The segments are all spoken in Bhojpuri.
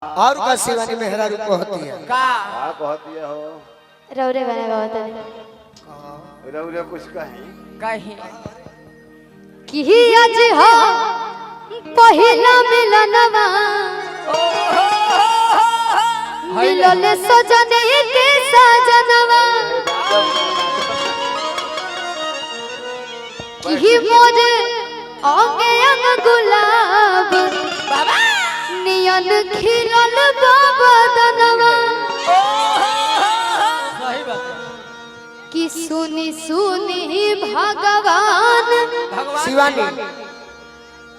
और का शिवानी मेहरा रूप होती है का कहती है हो रौरे बने बहुत रउरे कुछ कहीं कहीं की आज हो पहिला मिलनवा मिलल सजने के सजनवा की मोरे अंगे अंग गुलाब नियन खिलल बदनवा सही बात है। कि सुनी सुनी भगवान शिवानी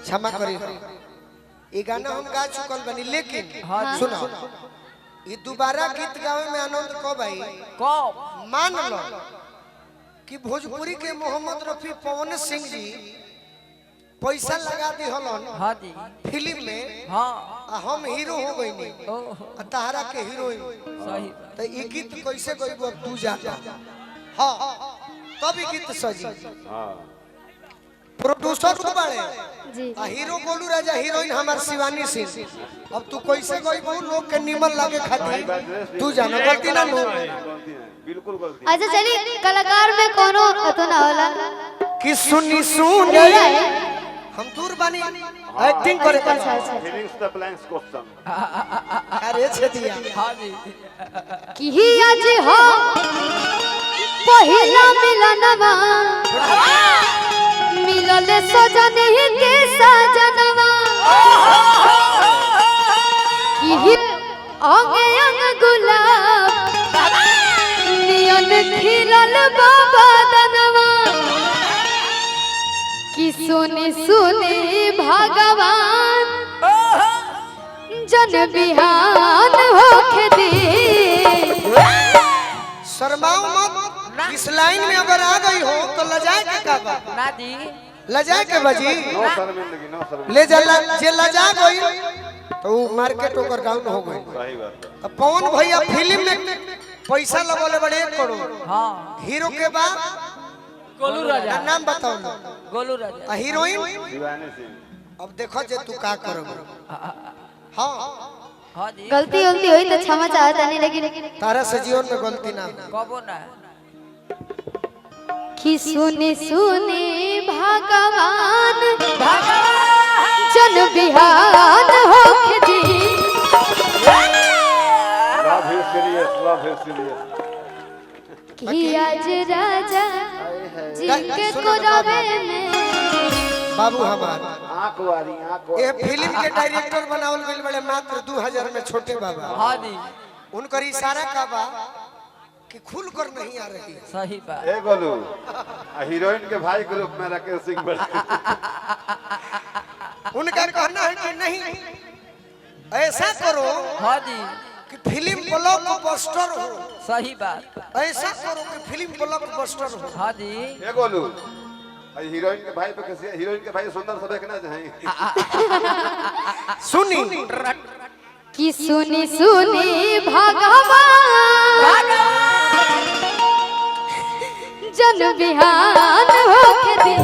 क्षमा करी ये गाना हम गा चुकल बनी लेकिन सुनो ये दोबारा गीत गावे में आनंद कब आई कब मान लो कि भोजपुरी के मोहम्मद रफी पवन सिंह जी पैसा लगा दी हलन हाँ जी फिल्म में हाँ आ हम हीरो हो गई ओह तारा के हीरोइन सही बात। तो ये गीत कैसे गईबो अब तू जा हाँ तब ये गीत सजी हाँ प्रोड्यूसर तो बड़े जी आ हीरो गोलू राजा हीरोइन हमार शिवानी सिंह अब तू कैसे गईबो लोग के निमन लागे खातिर तू जाना गलती ना लो गलती है बिल्कुल गलती अच्छा चलिए कलाकार में कोनो तो ना होला कि सुनी सुनी हम दूर बानी एक्टिंग करे अच्छा अच्छा फीलिंग्स द ब्लैंक्स क्वेश्चन अरे छेदिया हाँ जी की आज हो पहिला मिलनवा मिलल सजने के सजनवा की अंगे अंग गुलाब नियन खिलल बदनवा कि सुनी सुनी भगवान जन बिहान होके दी शर्माओ मत इस लाइन में अगर आ गई हो तो लजाए के का बा ना जी लजाए के बजी नो शर्मिंदगी नो शर्मिंदगी ले जला जे लजा गई तो वो मार्केट ओकर डाउन हो गई सही बात है तो पवन भैया फिल्म में पैसा लगोले बड़े 1 करोड़ हाँ हीरो के बाद गोलू राजा नाम बताओ ना गोलू राजा आ हीरोइन शिवानी सिंह अब देखो जे तू का करोगे हाँ हाँ जी गलती गलती हुई तो क्षमा चाहता नहीं लेकिन तारा से जीवन में गलती ना हो। कबो ना कि सुनी सुनी भगवान जन बिहान होके दी लव इज सीरियस कि आज राजा जी के कोरवे में बाबू हमार आंख वारी ये फिल्म के डायरेक्टर बनावल गइल बड़े मात्र 2000 में छोटे बाबा हाँ जी उनकर इशारा का बा कि खुल कर नहीं आ रही है सही बात ए गोलू हीरोइन के भाई ग्रुप में राकेश सिंह बड़े उनका कहना है कि नहीं ऐसा करो हाँ जी कि फिल्म ब्लॉकबस्टर हो सही बात ऐसा करो कि फिल्म ब्लॉकबस्टर हो हाँ जी ए गोलू हीरोइन के भाई पे कैसे हीरोइन के भाई सुंदर से देखना चाहिए सुनी कि सुनी सुनी भगवान जन बिहान होके दी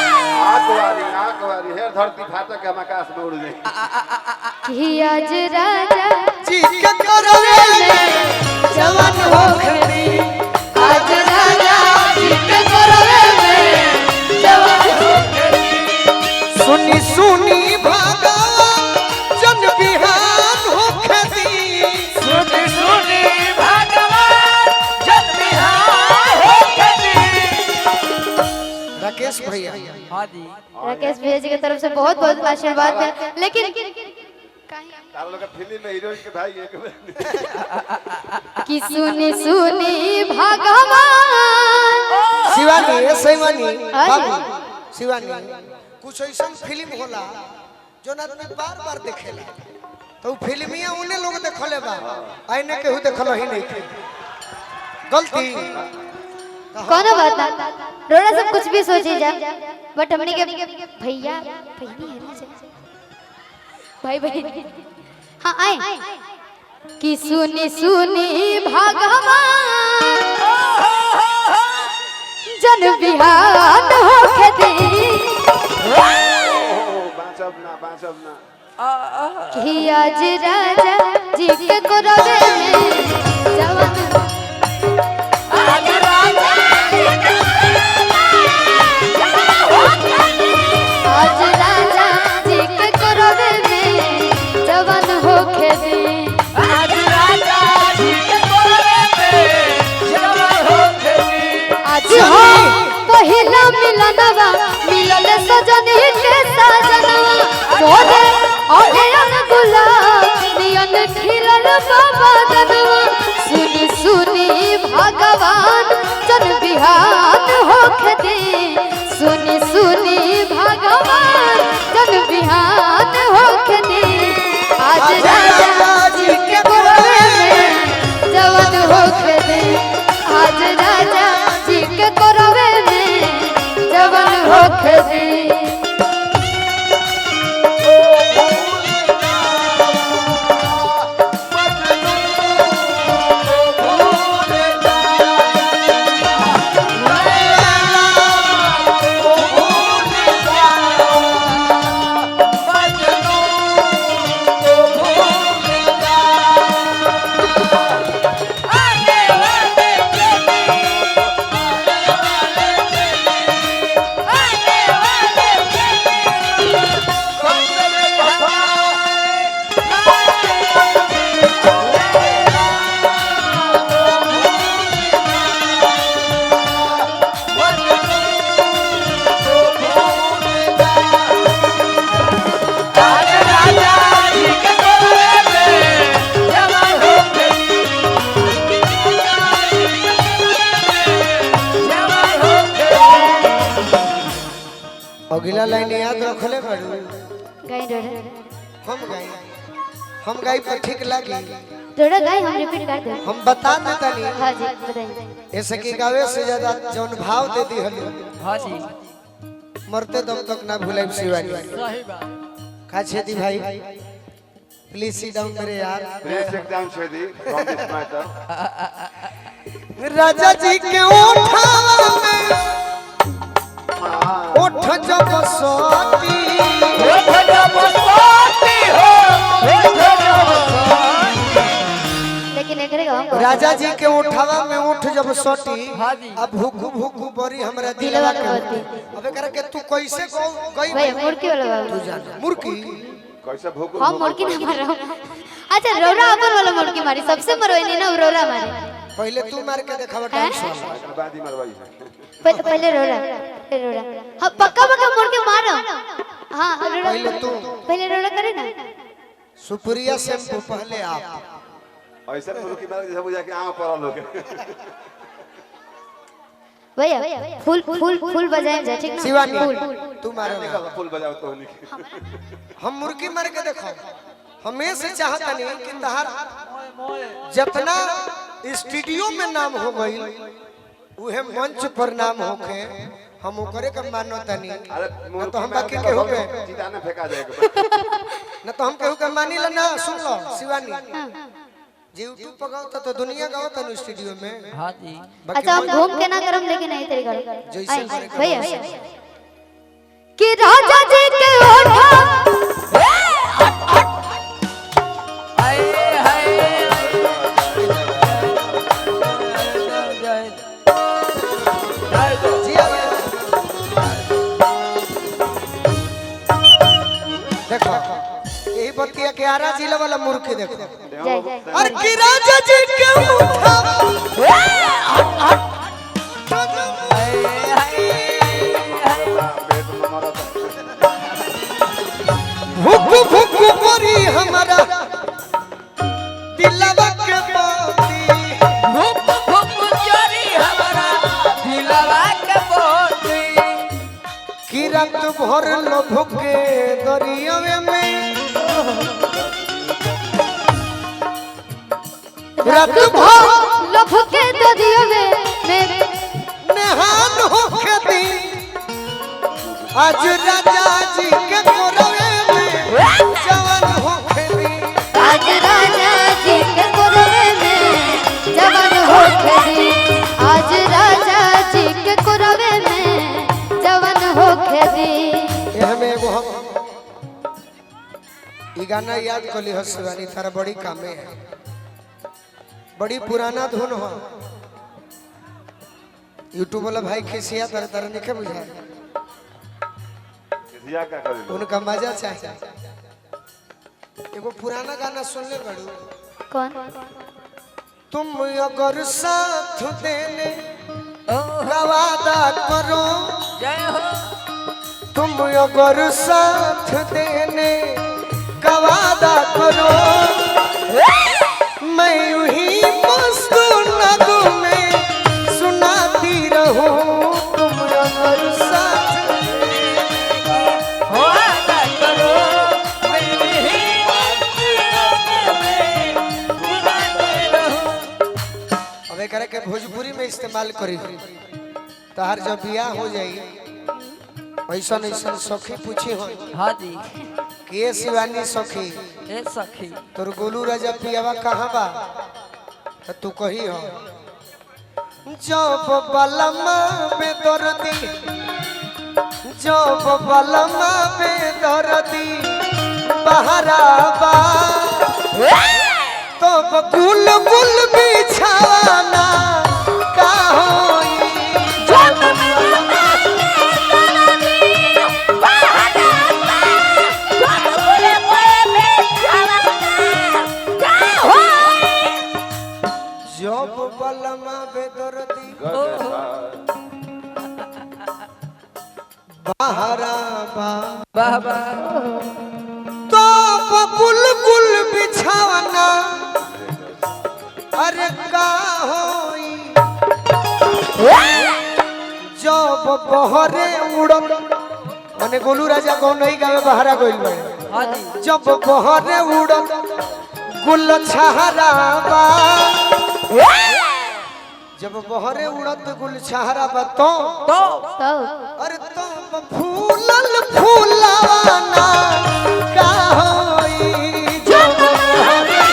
आंख वारी हेर धरती फाटक के हम आकाश में उड़ जाए कि आज राजा जी के करवे में जवान हो खड़ी आज राजा जी के करवे में जवान हो खड़ी सुनी सुनी भगवान जन बिहान हो खड़ी सुनी सुनी भगवान जन बिहान होके राकेश भैया हाँ जी राकेश भैया जी की तरफ से बहुत बहुत आशीर्वाद है लेकिन तारा लोग फिल्म में हीरोइन के भाई एक कि सुनी सुनी भगवान शिवानी ए शिवानी बाबू शिवानी कुछ ऐसा फिल्म होला जो आदमी बार बार देखेला तो उ फिल्मिया उन्हें लोग देखले बा आईने केहू देखल ही नहीं थे गलती कोनो बात ना रोड़ा सब कुछ भी सोची जा बट हमने के भैया बहनी है ना भाई बहन हाँ आए कि सुनी सुनी भगवान जन बिहान होके दी बाँचब ना कि आज राजा जी के कोरवे में जवान आज राजा जी के आज राजा जी के कोरवे में जवान होके दे आज राजा जी के कोरवे में जवान होके दे आज हो पहिला मिलनवा मिलल सजनी के सजनवा मोरे अयन गुलाब नियन खिलल बाबा दनवा सुनी सुनी भगवान जन बिहान होके दे सुनी सुनी भगवान जन बिहान होके दे आज राजा जी के कोरवे में जवान होके दे आज राजा जी के कोरवे में जवान होके दे अगला लाइन याद रखले बाड़ू गाई डोड़ा हम गाई पर ठीक लगी डोड़ा गाई हम रिपीट कर दे हम बता देता नहीं हां जी बताइए ऐसे की गावे से ज्यादा जौन भाव दे दी हलो हाँ जी मरते दम तक ना भूले शिवानी सही बात का छेदी भाई प्लीज सिट डाउन मेरे यार Please sit down, Shwedi, from this matter. राजा जी के ओठावा में ओठ जब सोती ओठ जब सोती हो ओठ जब सोती लेकिन एकरे गाँव राजा जी के उठावा में उठ जब सोटी हाँ जी। अब भूखू भूखू बड़ी हमरा दिलवा दिलवा के के अब करे के तू कैसे गई भाई मुर्की वाला बाबू तू जान मुर्की कैसे भूख हम मुर्की ना मार रहा हूं अच्छा रोरा अपन वाला मुर्की मारी सबसे मरवाई ना रोरा मारी पहले तू मार के दिखावा डांस वाला बादी मरवाई पहले रोरा हां पक्का पक्का मुर्की मारो हां रोरा पहले तू पहले रोरा करे ना सुप्रिया शैम्पू पहले आप ऐसे मुर्ग की मार जैसे बुझा के आंख पर लोग भैया फूल फूल फूल बजाए जा ठीक ना शिवानी फूल तू मारो ना। फूल बजाओ तो नहीं हम मुर्गी मार के देखो हमें से चाहता नहीं कि तहार जितना स्टूडियो में नाम हो गई उहे मंच पर नाम होके हम ओकरे के मानता नहीं अरे न तो हम बाकी के हो गए चिता में फेंका जाएगा न तो हम केहू के मानी ला ना सुन लो शिवानी जी यूट्यूब पर गाओ तो दुनिया गाओ तो स्टूडियो में हाँ जी अच्छा हम घूम के ना करम लेकिन नहीं तेरी करो जैसे करे करो। भैया कि राजा जी के ओठा हाय हाय जी आ गया। देखो यही बतिया के आरा जिला वाला मुर्गी देखो जय जय और कि राजा जी के उठा पेट में मरा भुक भुक करी हमारा दिलवा के बाती भूख भूख चोरी हमारा दिलवा के बोती कि रात भर लो भुके दरियावे में रात भर लभ के ददियो में नेहान होके दी आज राजा जी के कोरवे में जवान होके दी आज राजा जी के कोरवे में जवान होके दी आज राजा जी के कोरवे में जवान होके दी ये हमें एगो हम ये गाना याद कर ली हो शिवानी, तारा बड़ी कामे है, बड़ी पुराना धुन हो। यूट्यूब वाला भाई खिसिया तारा तारा नहीं बुझा, खिसिया का करी उनका मजा चाहे। एगो पुराना गाना सुन ले बड़ू, कौन? तुम अगर साथ देने का वादा करो, जय हो तुम अगर साथ देने का वादा करो, मैं यूं ही मस्त नगों में सुनाती रहूं। तुम अगर साथ वादा करो मेरी ही बुलाते रहो। अब करे के भोजपुरी में इस्तेमाल करी, तहार जब बियाह हो जाई ऐसा ऐसा सखी पूछी हो हाँ जी कि ये शिवानी सखी ए सखी तोर गोलू राजा पियावा कहाँ बा, तो तू कही हो जब बलमा बेदर्दी, जब बलमा बेदर्दी बहराबा, तब गुल गुल बिछाना का होई। जब बलमा बेदर्दी बहराबा, वाह वाह तो गुल गुल बिछावना अरे का होई। जब बहरे उड़न माने गोलू राजा को नहीं गावे बहरा गइल बा, हाँ जी जब बहरे उड़न गुल छहराबा, जब बहरे उड़त गुल छहराबा तो तो अरे तो फूलल फूलाना का होई। जब बहरे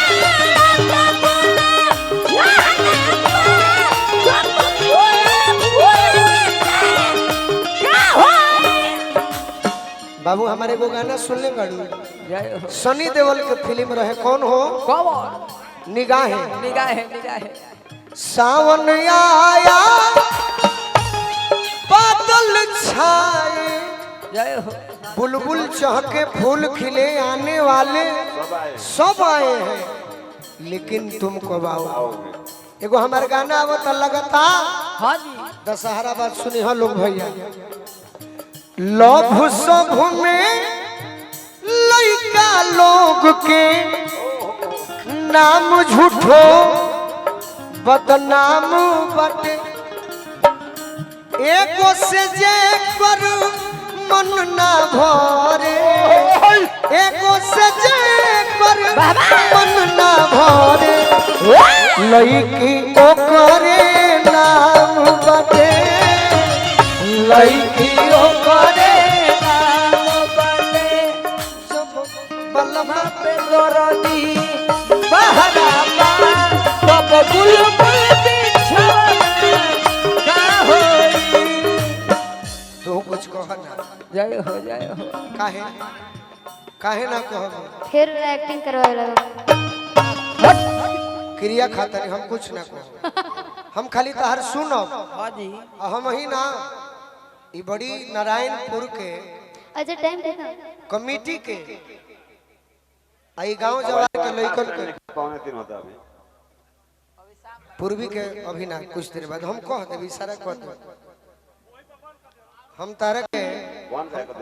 बाबू हमारे को गाना सुनने बाड़ू, जय हो सनी देओल के फिल्म रहे, कौन हो? कौन निगाहें। निगाहें सावन आया बादल छाए, जय हो बुलबुल चहके फूल खिले, आने वाले सब आए हैं, लेकिन तुम कब आओगे। एगो हमारे गाना आवत लगता हाँ जी दशहरा बात सुनी हो लोग भैया। लभ सब में लइका लोग के नाम झूठो बदनाम बटे, एको से जे कर मन ना भरे, एको से जे कर मन ना भरे, लइकी ओकरे नाम बटे, लइकी ओकरे नाम बने बलमा पे दरदी बहराबा, तब बुलबुल बिछाना का होई। तू कुछ कह ना, जय हो काहे काहे ना कह, फिर एक्टिंग करवाए लगा। क्रिया खातर हम कुछ ना कह, हम खाली तहर सुनब। हाँ जी हम ही ना ई बड़ी नारायणपुर के अच्छा टाइम देखा कमेटी के आई गांव जवार के लइकन के 2:45 होता अभी। पूर्वी के अभी ना कुछ देर बाद हम कह देब, इशारा कर देब हम तारा के कौन खाए को